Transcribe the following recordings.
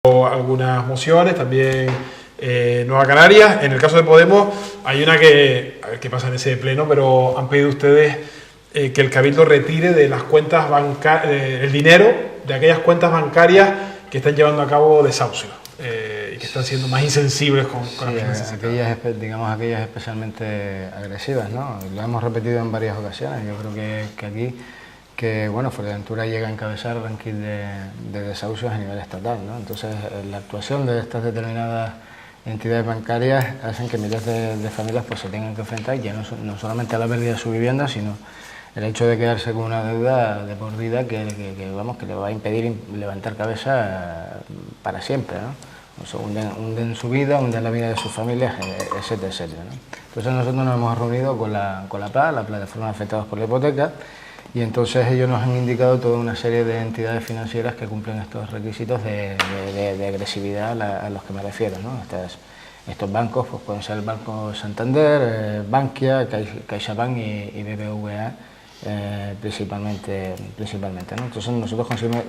algunas mociones, también Nueva Canarias. En el caso de Podemos hay una que, a ver qué pasa en ese pleno, pero han pedido ustedes que el Cabildo retire de las cuentas el dinero de aquellas cuentas bancarias que están llevando a cabo desahucios y que están siendo más insensibles con las aquellas, digamos, aquellas especialmente agresivas, ¿no? Lo hemos repetido en varias ocasiones. Yo creo que aquí bueno, Fuerteventura llega a encabezar el ranking de desahucios a nivel estatal, ¿no? Entonces, la actuación de estas determinadas entidades bancarias hacen que miles de familias pues se tengan que enfrentar ya no solamente a la pérdida de su vivienda, sino el hecho de quedarse con una deuda de por vida que le va a impedir levantar cabeza para siempre, ¿no? O sea, hunden su vida, hunden la vida de sus familias, etcétera, etcétera, ¿no? Entonces nosotros nos hemos reunido con la PA, la Plataforma de Afectados por la Hipoteca, y entonces ellos nos han indicado toda una serie de entidades financieras que cumplen estos requisitos de agresividad a los que me refiero, ¿no? Estos bancos pues pueden ser el Banco Santander, Bankia, CaixaBank y BBVA principalmente, ¿no? Entonces nosotros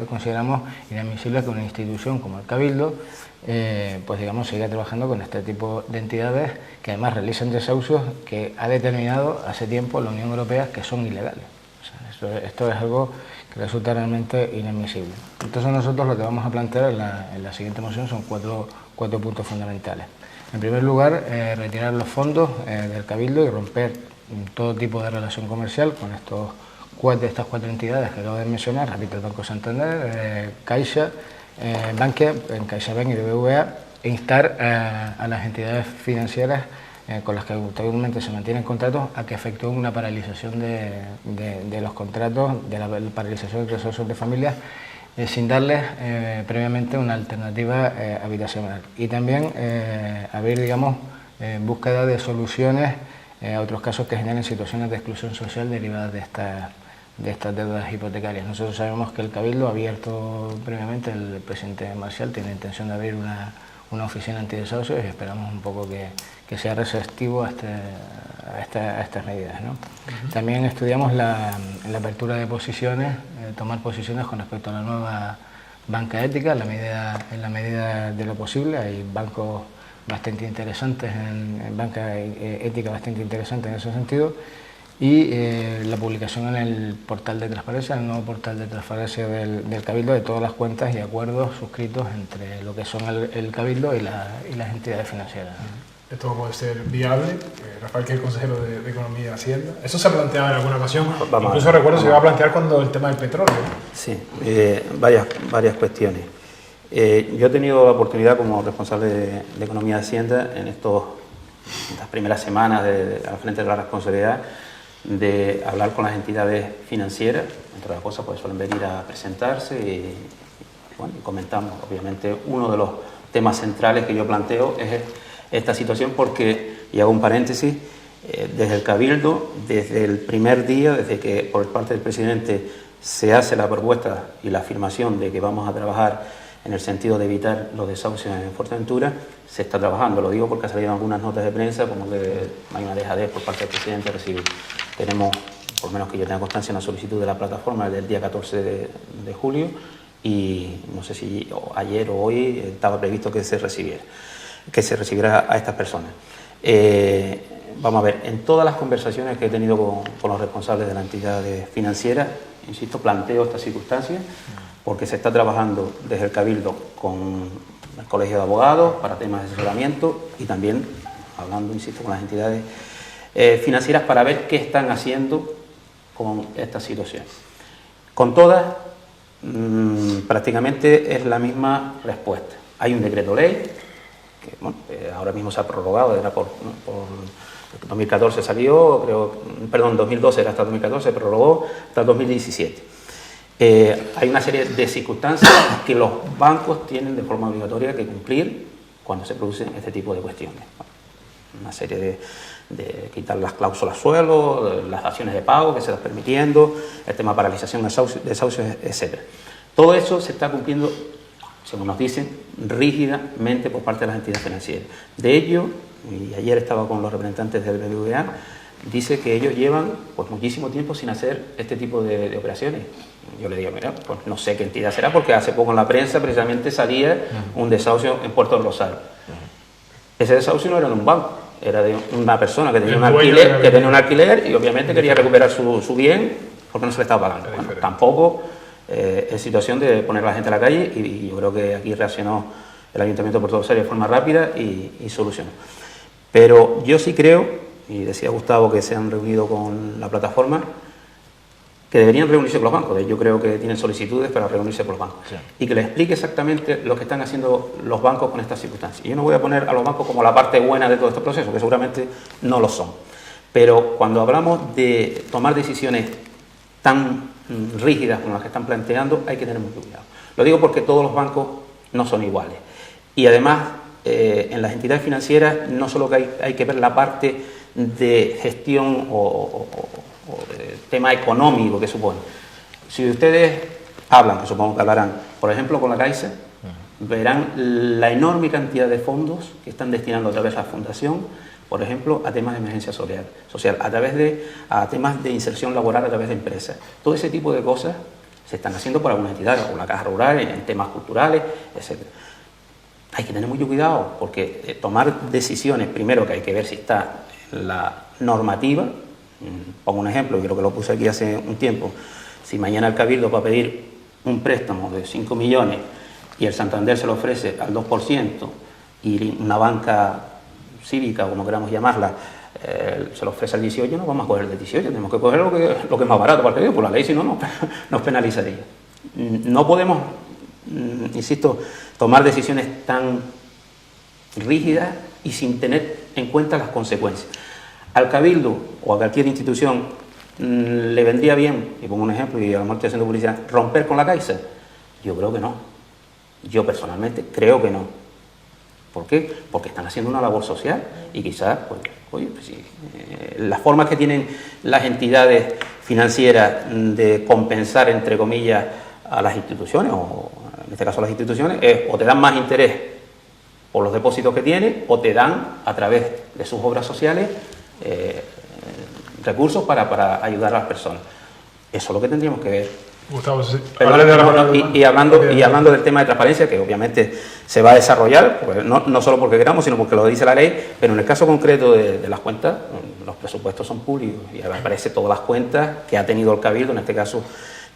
consideramos inadmisible que una institución como el Cabildo pues digamos siga trabajando con este tipo de entidades que además realizan desahucios que ha determinado hace tiempo la Unión Europea que son ilegales. Esto es algo que resulta realmente inadmisible. Entonces nosotros lo que vamos a plantear en la siguiente moción son cuatro puntos fundamentales. En primer lugar, retirar los fondos del Cabildo y romper todo tipo de relación comercial con estas cuatro entidades que acabo de mencionar, repito, el Banco Santander, Caixa, Bankia, CaixaBank y BBVA, e instar a las entidades financieras con las que actualmente se mantienen contratos a que efectúen una paralización de los contratos, de la paralización de desahucios de familias, sin darles previamente una alternativa habitacional. Y también abrir, digamos, búsqueda de soluciones a otros casos que generen situaciones de exclusión social derivadas de estas deudas hipotecarias. Nosotros sabemos que el Cabildo ha abierto previamente, el presidente Marcial tiene intención de abrir una oficina antidesahucios y esperamos un poco que sea receptivo a estas medidas, ¿no? También estudiamos la apertura de posiciones, tomar posiciones con respecto a la nueva banca ética en la medida de lo posible. Hay bancos bastante interesantes, banca ética bastante interesante en ese sentido, y la publicación en el portal de transparencia, el nuevo portal de transparencia del Cabildo, de todas las cuentas y acuerdos suscritos entre lo que son el Cabildo y las entidades financieras, ¿no? Esto puede ser viable. Rafael, que es el consejero de Economía y Hacienda. ¿Eso se ha planteado en alguna ocasión? Incluso recuerdo se iba a plantear cuando el tema del petróleo. Sí, varias cuestiones. Yo he tenido la oportunidad como responsable de Economía y Hacienda en estas primeras semanas al frente de la responsabilidad de hablar con las entidades financieras. Entre otras cosas, pues suelen venir a presentarse y comentamos. Obviamente, uno de los temas centrales que yo planteo es esta situación porque, y hago un paréntesis, desde el Cabildo, desde el primer día, desde que por parte del presidente se hace la propuesta y la afirmación de que vamos a trabajar en el sentido de evitar los desahucios en Fuerteventura, se está trabajando. Lo digo porque ha salido algunas notas de prensa como que hay una dejadez por parte del presidente de recibir. Tenemos, por lo menos que yo tenga constancia, una solicitud de la plataforma del día 14 de julio y no sé si ayer o hoy estaba previsto que se recibiera a estas personas. Vamos a ver, en todas las conversaciones que he tenido con los responsables de la entidad financiera, insisto, planteo estas circunstancias porque se está trabajando desde el Cabildo con el Colegio de Abogados para temas de asesoramiento y también hablando, insisto, con las entidades financieras para ver qué están haciendo con esta situación. Con todas, prácticamente es la misma respuesta. Hay un decreto ley que ahora mismo se ha prorrogado, era por 2014 salió, perdón, 2012 era hasta 2014, se prorrogó hasta 2017. Hay una serie de circunstancias que los bancos tienen de forma obligatoria que cumplir cuando se producen este tipo de cuestiones. Una serie de quitar las cláusulas suelo, las acciones de pago que se están permitiendo, el tema de paralización de desahucios, etc. Todo eso se está cumpliendo, según nos dicen, rígidamente por parte de las entidades financieras. De ello, y ayer estaba con los representantes del BBVA, dice que ellos llevan pues muchísimo tiempo sin hacer este tipo de operaciones. Yo le digo, mira, pues no sé qué entidad será, porque hace poco en la prensa precisamente salía un desahucio en Puerto del Rosario. Ese desahucio no era de un banco, era de una persona que tenía un alquiler y obviamente quería recuperar su bien porque no se le estaba pagando. Bueno, tampoco es situación de poner a la gente a la calle, y yo creo que aquí reaccionó el Ayuntamiento de Puerto del Rosario de forma rápida y solucionó. Pero yo sí creo, y decía Gustavo que se han reunido con la plataforma, que deberían reunirse con los bancos. Yo creo que tienen solicitudes para reunirse con los bancos. Sí. Y que les explique exactamente lo que están haciendo los bancos con estas circunstancias. Yo no voy a poner a los bancos como la parte buena de todo este proceso, que seguramente no lo son. Pero cuando hablamos de tomar decisiones tan rígidas como las que están planteando, hay que tener mucho cuidado. Lo digo porque todos los bancos no son iguales. Y además, en las entidades financieras no solo que hay que ver la parte de gestión o de tema económico que supone. Si ustedes hablan, que supongo que hablarán, por ejemplo con la Caixa, verán la enorme cantidad de fondos que están destinando a través de la Fundación, por ejemplo, a temas de emergencia social, a temas de inserción laboral a través de empresas. Todo ese tipo de cosas se están haciendo por algunas entidades, como la Caja Rural, en temas culturales, etc. Hay que tener mucho cuidado, porque tomar decisiones, primero que hay que ver si está la normativa. Pongo un ejemplo, creo que lo puse aquí hace un tiempo. Si mañana el Cabildo va a pedir un préstamo de 5 millones y el Santander se lo ofrece al 2% y una banca cívica, como queramos llamarla, se lo ofrece al 18%, no vamos a coger el de 18%, tenemos que coger lo que es más barato para el Cabildo, por la ley, si no nos penalizaría. No podemos, insisto, tomar decisiones tan rígidas y sin tener en cuenta las consecuencias. Al Cabildo o a cualquier institución le vendría bien, y pongo un ejemplo, y a lo mejor estoy haciendo publicidad, romper con la Caixa. Yo creo que no. Yo personalmente creo que no. ¿Por qué? Porque están haciendo una labor social y quizás, pues, oye, pues sí, las formas que tienen las entidades financieras de compensar, entre comillas, a las instituciones, o en este caso a las instituciones, es o te dan más interés por los depósitos que tienen, o te dan, a través de sus obras sociales, recursos para ayudar a las personas. Eso es lo que tendríamos que ver. Gustavo, sí. Y hablando del tema de transparencia, que obviamente se va a desarrollar, pues no solo porque queramos, sino porque lo dice la ley, pero en el caso concreto de las cuentas, los presupuestos son públicos y aparece todas las cuentas que ha tenido el Cabildo, en este caso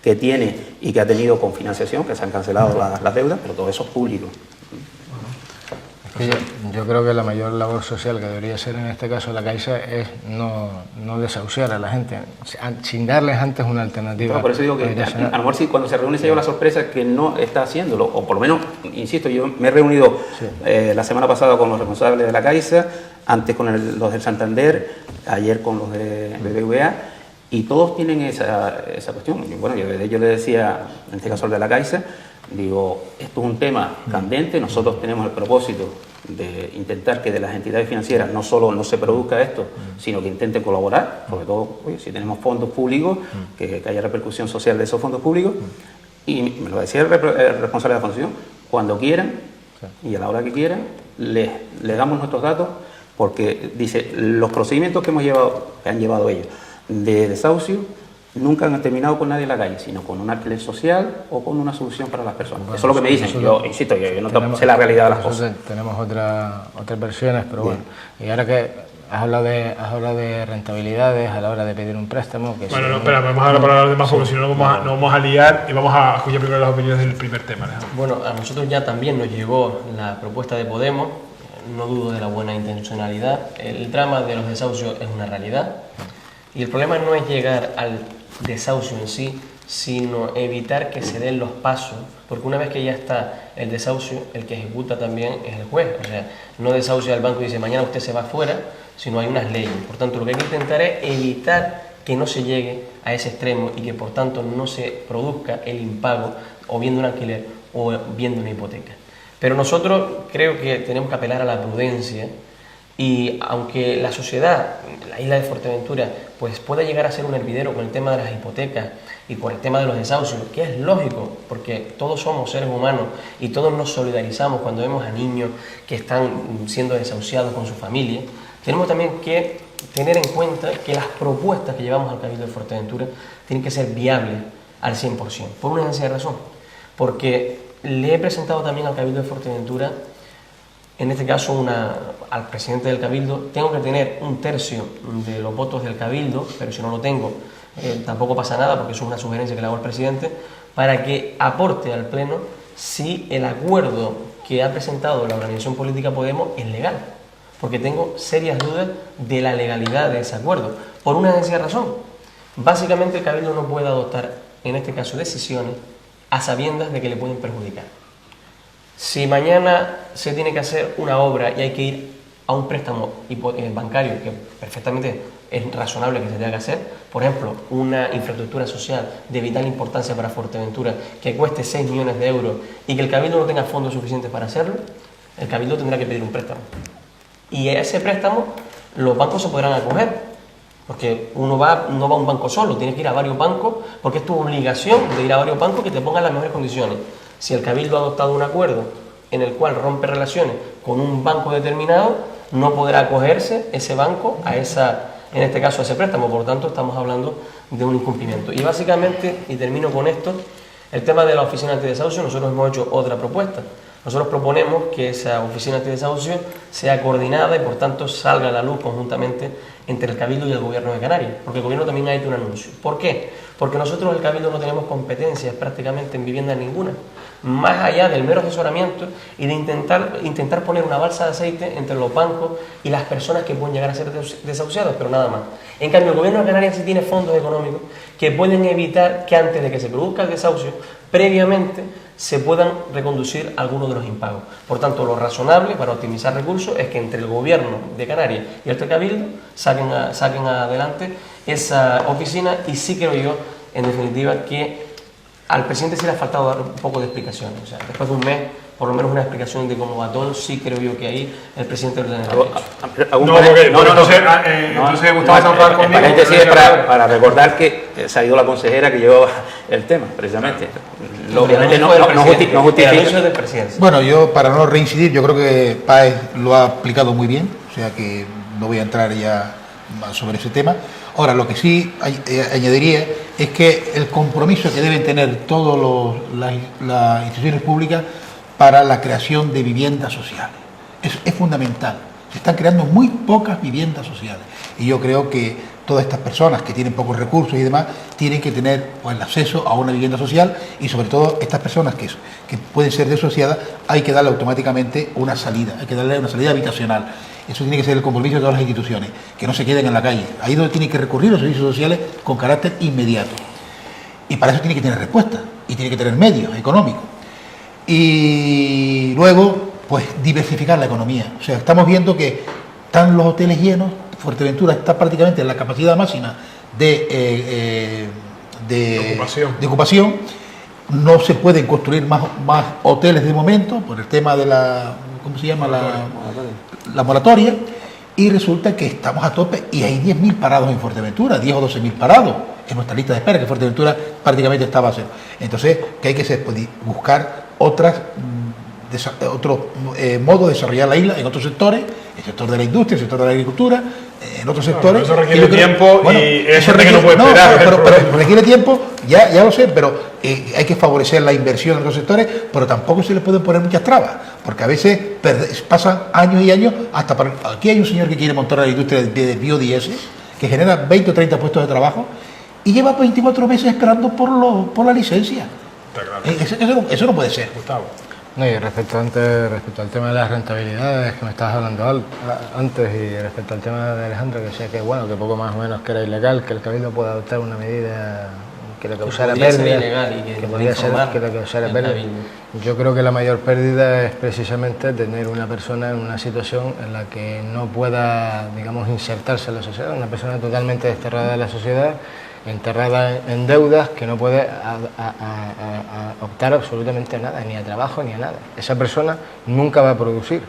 que tiene y que ha tenido con financiación, que se han cancelado las deudas, pero todo eso es público. Yo creo que la mayor labor social que debería ser en este caso la Caixa es no desahuciar a la gente, sin darles antes una alternativa. Bueno, por eso digo que a lo mejor sí, cuando se reúne se lleva la sorpresa que no está haciéndolo, o por lo menos, insisto, yo me he reunido la semana pasada con los responsables de la Caixa, antes con los del Santander, ayer con los de BBVA, y todos tienen esa cuestión. Y bueno, yo le decía, en este caso el de la Caixa, digo, esto es un tema candente, nosotros tenemos el propósito de intentar que de las entidades financieras no solo no se produzca esto, sino que intenten colaborar, sobre todo, oye, si tenemos fondos públicos, que haya repercusión social de esos fondos públicos, y me lo decía el responsable de la fundación, cuando quieran y a la hora que quieran, les damos nuestros datos, porque dice, los procedimientos que han llevado ellos de desahucio, nunca han terminado con nadie en la calle, sino con un alquiler social o con una solución para las personas. Bueno, eso es lo que me dicen. Yo insisto, yo no sé la realidad de las cosas. Tenemos otras versiones, pero bien. Bueno. Y ahora que has hablado de rentabilidades a la hora de pedir un préstamo... Que bueno, espera, vamos a hablar de demás porque si no nos vamos a liar y vamos a escuchar primero las opiniones del primer tema, Alejandro. Bueno, a nosotros ya también nos llegó la propuesta de Podemos, no dudo de la buena intencionalidad. El drama de los desahucios es una realidad y el problema no es llegar al desahucio en sí, sino evitar que se den los pasos, porque una vez que ya está el desahucio, el que ejecuta también es el juez. O sea, no desahucia al banco y dice mañana usted se va fuera, sino hay unas leyes. Por tanto, lo que hay que intentar es evitar que no se llegue a ese extremo y que por tanto no se produzca el impago o bien de un alquiler o bien de una hipoteca. Pero nosotros creo que tenemos que apelar a la prudencia. Y aunque la sociedad, la isla de Fuerteventura, pues pueda llegar a ser un hervidero con el tema de las hipotecas y por el tema de los desahucios, que es lógico, porque todos somos seres humanos y todos nos solidarizamos cuando vemos a niños que están siendo desahuciados con su familia, tenemos también que tener en cuenta que las propuestas que llevamos al Cabildo de Fuerteventura tienen que ser viables al 100%, por una sencilla razón, porque le he presentado también al Cabildo de Fuerteventura, en este caso al presidente del Cabildo. Tengo que tener 1/3 de los votos del Cabildo, pero si no lo tengo, tampoco pasa nada, porque eso es una sugerencia que le hago al presidente, para que aporte al Pleno si el acuerdo que ha presentado la organización política Podemos es legal, porque tengo serias dudas de la legalidad de ese acuerdo, por una sencilla razón. Básicamente el Cabildo no puede adoptar, en este caso, decisiones a sabiendas de que le pueden perjudicar. Si mañana se tiene que hacer una obra y hay que ir a un préstamo bancario, que perfectamente es razonable que se tenga que hacer, por ejemplo, una infraestructura social de vital importancia para Fuerteventura que cueste 6 millones de euros y que el Cabildo no tenga fondos suficientes para hacerlo, el Cabildo tendrá que pedir un préstamo. Y a ese préstamo los bancos se podrán acoger, porque uno no va a un banco solo, tienes que ir a varios bancos, porque es tu obligación de ir a varios bancos que te pongan las mejores condiciones. Si el Cabildo ha adoptado un acuerdo en el cual rompe relaciones con un banco determinado, no podrá acogerse ese banco a en este caso a ese préstamo. Por lo tanto, estamos hablando de un incumplimiento. Y básicamente, y termino con esto, el tema de la oficina antidesahucio, nosotros hemos hecho otra propuesta. Nosotros proponemos que esa oficina antidesahucio sea coordinada y por tanto salga a la luz conjuntamente entre el Cabildo y el Gobierno de Canarias, porque el Gobierno también ha hecho un anuncio. ¿Por qué? Porque nosotros el Cabildo no tenemos competencias prácticamente en vivienda ninguna, más allá del mero asesoramiento y de intentar poner una balsa de aceite entre los bancos y las personas que pueden llegar a ser desahuciadas, pero nada más. En cambio, el Gobierno de Canarias sí tiene fondos económicos que pueden evitar que antes de que se produzca el desahucio, previamente se puedan reconducir algunos de los impagos. Por tanto, lo razonable para optimizar recursos es que entre el Gobierno de Canarias y el Cabildo saquen adelante esa oficina, y sí creo yo, en definitiva, que al presidente sí le ha faltado dar un poco de explicaciones. O sea, después de un mes, por lo menos una explicación de cómo va todo, sí creo yo que ahí el presidente lo tiene derecho. Entonces Gustavo hablar conmigo. Paréntesis para recordar que se ha ido la consejera que llevaba el tema, precisamente. Obviamente no justifica. Del presidente. Bueno, yo para no reincidir, yo creo que Páez lo ha explicado muy bien, o sea que no voy a entrar ya más sobre ese tema. Ahora, lo que sí añadiría es que el compromiso que deben tener todas las instituciones públicas para la creación de viviendas sociales es fundamental. Se están creando muy pocas viviendas sociales y yo creo que todas estas personas que tienen pocos recursos y demás tienen que tener el acceso a una vivienda social, y sobre todo estas personas que pueden ser desociadas hay que darle automáticamente una salida, hay que darle una salida habitacional. Eso tiene que ser el compromiso de todas las instituciones, que no se queden en la calle. Ahí es donde tienen que recurrir los servicios sociales con carácter inmediato. Y para eso tiene que tener respuesta y tiene que tener medios económicos. Y luego, pues diversificar la economía. O sea, estamos viendo que están los hoteles llenos. Fuerteventura está prácticamente en la capacidad máxima de ocupación. No se pueden construir más hoteles de momento por el tema de ¿cómo se llama? La moratoria. Y resulta que estamos a tope y hay 10.000 parados en Fuerteventura, 10 o 12.000 parados en nuestra lista de espera, que Fuerteventura prácticamente estaba a cero. Entonces, ¿qué hay que hacer? Pues buscar otros modos de desarrollar la isla en otros sectores, el sector de la industria, el sector de la agricultura, en otros sectores. Eso requiere tiempo, bueno, y eso que no puede esperar. Pero requiere tiempo, ya lo sé, pero hay que favorecer la inversión en otros sectores, pero tampoco se le pueden poner muchas trabas, porque a veces pasan años y años hasta para... Aquí hay un señor que quiere montar la industria de biodiesel, que genera 20 o 30 puestos de trabajo, y lleva 24 meses esperando por la licencia. Está claro. Eso no puede ser, Gustavo. No, y respecto al tema de las rentabilidades que me estabas hablando antes, y respecto al tema de Alejandro, que decía que bueno, que poco más o menos que era ilegal, que el Cabildo pueda adoptar una medida que le causara pérdida, que podía ser que le causara pérdida. Yo creo que la mayor pérdida es precisamente tener una persona en una situación en la que no pueda, digamos, insertarse en la sociedad, una persona totalmente desterrada de la sociedad, enterrada en deudas, que no puede optar absolutamente a nada, ni a trabajo ni a nada. Esa persona nunca va a producir,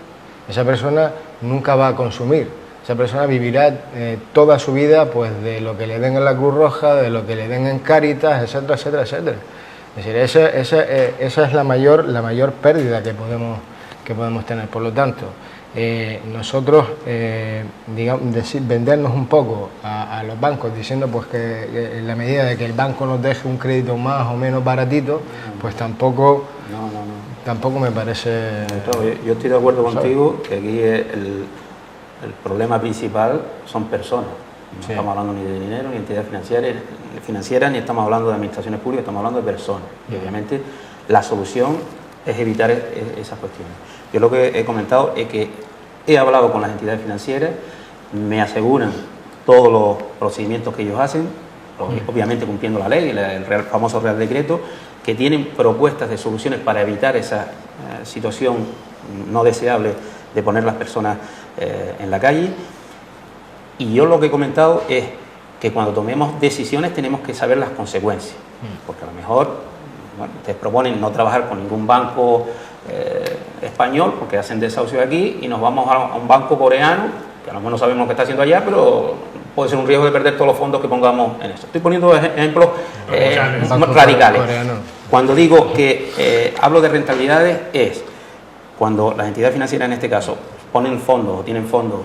esa persona nunca va a consumir, esa persona vivirá toda su vida pues de lo que le den en la Cruz Roja, de lo que le den en Cáritas, etcétera, etcétera, etcétera. Es decir, esa es la mayor pérdida que que podemos tener. Por lo tanto, nosotros, digamos, vendernos un poco a los bancos diciendo pues que en la medida de que el banco nos deje un crédito más o menos baratito, pues tampoco me parece... Yo estoy de acuerdo contigo que aquí el problema principal son personas. No estamos hablando ni de dinero, ni de entidades financieras, ni estamos hablando de administraciones públicas, estamos hablando de personas. Y obviamente la solución es evitar esas cuestiones. Yo lo que he comentado es que he hablado con las entidades financieras, me aseguran todos los procedimientos que ellos hacen, obviamente cumpliendo la ley, el famoso Real Decreto, que tienen propuestas de soluciones para evitar esa situación no deseable de poner las personas en la calle. Y yo lo que he comentado es que cuando tomemos decisiones tenemos que saber las consecuencias, porque a lo mejor ustedes proponen no trabajar con ningún banco español porque hacen desahucios aquí y nos vamos a un banco coreano, que a lo mejor no sabemos lo que está haciendo allá, pero puede ser un riesgo de perder todos los fondos que pongamos en eso. Estoy poniendo ejemplos radicales. Cuando digo que hablo de rentabilidades es cuando las entidades financieras en este caso ponen fondos o tienen fondos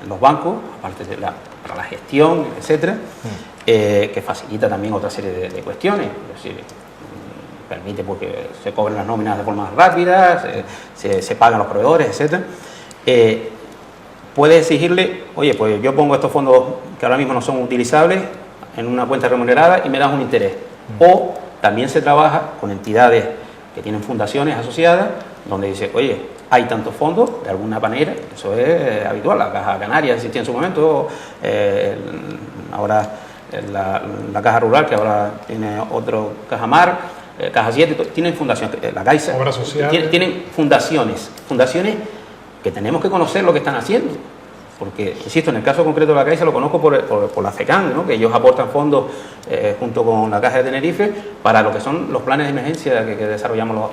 en los bancos, aparte de para la gestión, etcétera, que facilita también otra serie de cuestiones, es decir, permite porque se cobren las nóminas de forma rápida, se pagan los proveedores, etcétera. Puede exigirle, oye, pues yo pongo estos fondos que ahora mismo no son utilizables en una cuenta remunerada y me das un interés. O también se trabaja con entidades que tienen fundaciones asociadas, donde dice, oye, hay tantos fondos, de alguna manera, eso es habitual, la Caja Canaria existía en su momento, ahora la Caja Rural, que ahora tiene otro Caja Mar, Caja 7, tienen fundaciones, la Caixa, tienen fundaciones que tenemos que conocer lo que están haciendo, porque, insisto, en el caso concreto de la Caixa lo conozco por la FECAN, ¿no? Que ellos aportan fondos junto con la Caja de Tenerife para lo que son los planes de emergencia que desarrollábamos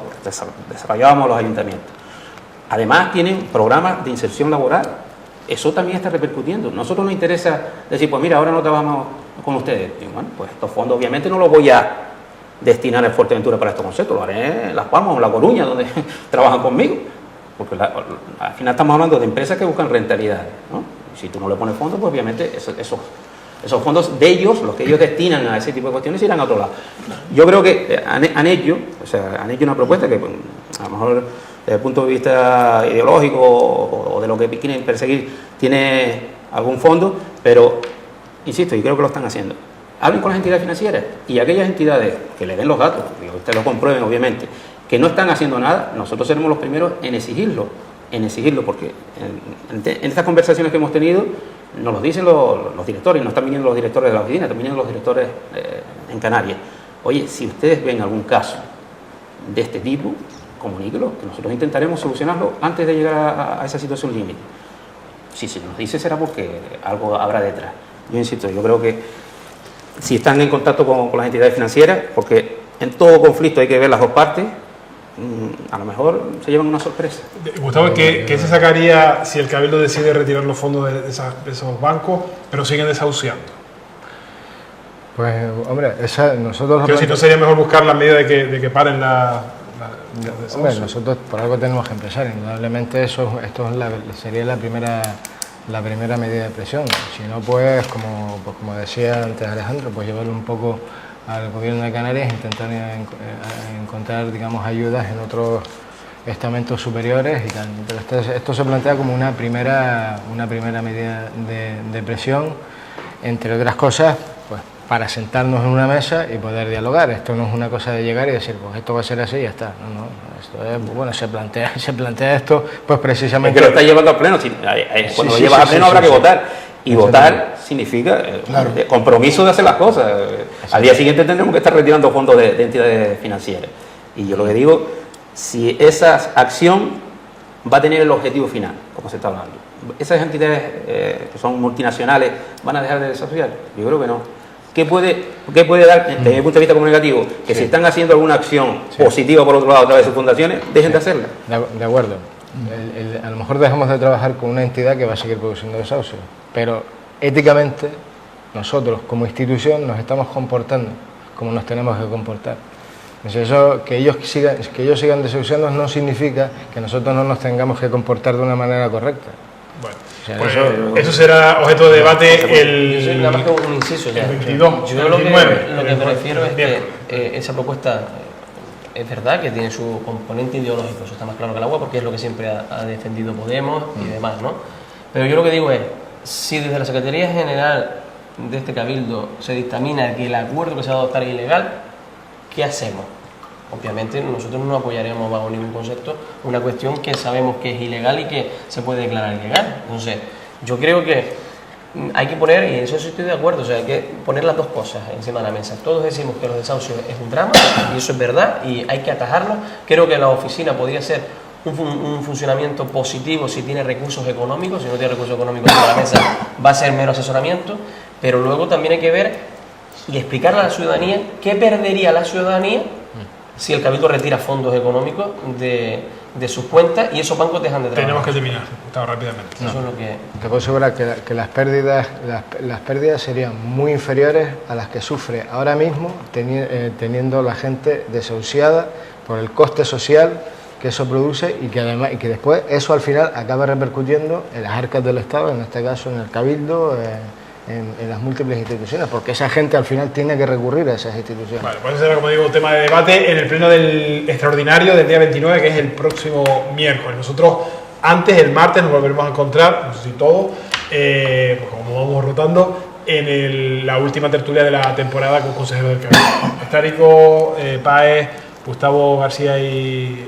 los ayuntamientos. Además tienen programas de inserción laboral, eso también está repercutiendo. A nosotros nos interesa decir, pues mira, ahora no trabajamos con ustedes. Y bueno, pues estos fondos obviamente no los voy a destinar en Fuerteventura para estos conceptos, lo haré en Las Palmas o en La Coruña, donde trabajan conmigo. Porque al final estamos hablando de empresas que buscan rentabilidades, ¿no? Si tú no le pones fondos, pues obviamente esos fondos de ellos, los que ellos destinan a ese tipo de cuestiones, irán a otro lado. Yo creo que han hecho una propuesta que a lo mejor desde el punto de vista ideológico o de lo que quieren perseguir tiene algún fondo, pero insisto, y creo que lo están haciendo. Hablen con las entidades financieras y aquellas entidades que le den los datos, que ustedes lo comprueben obviamente, que no están haciendo nada, nosotros seremos los primeros en exigirlo, porque en estas conversaciones que hemos tenido nos lo dicen los directores, no están viniendo los directores de la oficina, están viniendo los directores en Canarias. Oye, si ustedes ven algún caso de este tipo, comuníquelo, que nosotros intentaremos solucionarlo antes de llegar a esa situación límite. Si se nos dice será porque algo habrá detrás. Yo insisto, yo creo que si están en contacto con las entidades financieras, porque en todo conflicto hay que ver las dos partes, a lo mejor se llevan una sorpresa. Gustavo, ¿qué se sacaría si el Cabildo decide retirar los fondos de esos bancos, pero siguen desahuciando? Pues, hombre, nosotros... Pero si no sería mejor buscar la medida de que paren la hombre, nosotros por algo tenemos que empezar. Indudablemente esto sería la primera medida de presión. Si no, pues como decía antes Alejandro, pues llevarlo un poco al gobierno de Canarias, intentar encontrar, digamos, ayudas en otros estamentos superiores y tal. Pero esto se plantea como una primera medida de presión, entre otras cosas, pues para sentarnos en una mesa y poder dialogar. Esto no es una cosa de llegar y decir, pues esto va a ser así y ya está. No, esto es, bueno, se plantea esto, pues precisamente... Es que lo está llevando a pleno. Cuando lo llevas a pleno habrá que votar. Y votar significa compromiso de hacer las cosas. Al día siguiente tendremos que estar retirando fondos de entidades financieras. Y yo lo que digo, si esa acción va a tener el objetivo final, como se está hablando, esas entidades que son multinacionales van a dejar de desarrollar. Yo creo que no. ¿Qué puede dar, desde mi punto de vista comunicativo, que si están haciendo alguna acción positiva por otro lado a través de sus fundaciones, dejen de hacerla? De acuerdo. A lo mejor dejamos de trabajar con una entidad que va a seguir produciendo desahucios, pero éticamente nosotros como institución nos estamos comportando como nos tenemos que comportar. Entonces eso, que ellos sigan desahuciando no significa que nosotros no nos tengamos que comportar de una manera correcta. Bueno, O sea, pues eso será objeto de debate Yo soy nada más que un inciso ya. el 22, Yo el lo que 29, me refiero es miércoles. que esa propuesta es verdad que tiene su componente ideológico, eso está más claro que el agua, porque es lo que siempre ha defendido Podemos y demás, ¿no? Pero yo lo que digo es, si desde la Secretaría General de este Cabildo se dictamina que el acuerdo que se va a adoptar es ilegal, ¿qué hacemos? Obviamente nosotros no apoyaremos bajo ningún concepto una cuestión que sabemos que es ilegal y que se puede declarar ilegal. Entonces, yo creo que hay que poner, y en eso sí estoy de acuerdo, o sea, hay que poner las dos cosas encima de la mesa. Todos decimos que los desahucios es un drama, y eso es verdad, y hay que atajarlo. Creo que la oficina podría ser un funcionamiento positivo si tiene recursos económicos. Si no tiene recursos económicos encima de la mesa, va a ser mero asesoramiento, pero luego también hay que ver y explicarle a la ciudadanía qué perdería la ciudadanía si el Cabildo retira fondos económicos de sus cuentas y esos bancos dejan de trabajar. Tenemos que terminar, Gustavo, rápidamente. Eso es lo que... Te puedo asegurar que las pérdidas serían muy inferiores a las que sufre ahora mismo teniendo la gente desahuciada por el coste social que eso produce y que después eso al final acaba repercutiendo en las arcas del Estado, en este caso en el Cabildo, en las múltiples instituciones, porque esa gente al final tiene que recurrir a esas instituciones. Vale, pues ese será, como digo, un tema de debate en el pleno del extraordinario del día 29, que es el próximo miércoles. Nosotros antes, el martes, nos volveremos a encontrar, no sé si todo, pues como vamos rotando, en la última tertulia de la temporada con consejeros del Cabildo. Estárico, Páez, Gustavo García y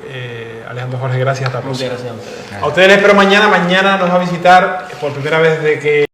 Alejandro Jorge, gracias. Hasta la próxima. Muchas gracias a ustedes. A ustedes les espero mañana. Mañana nos va a visitar por primera vez desde que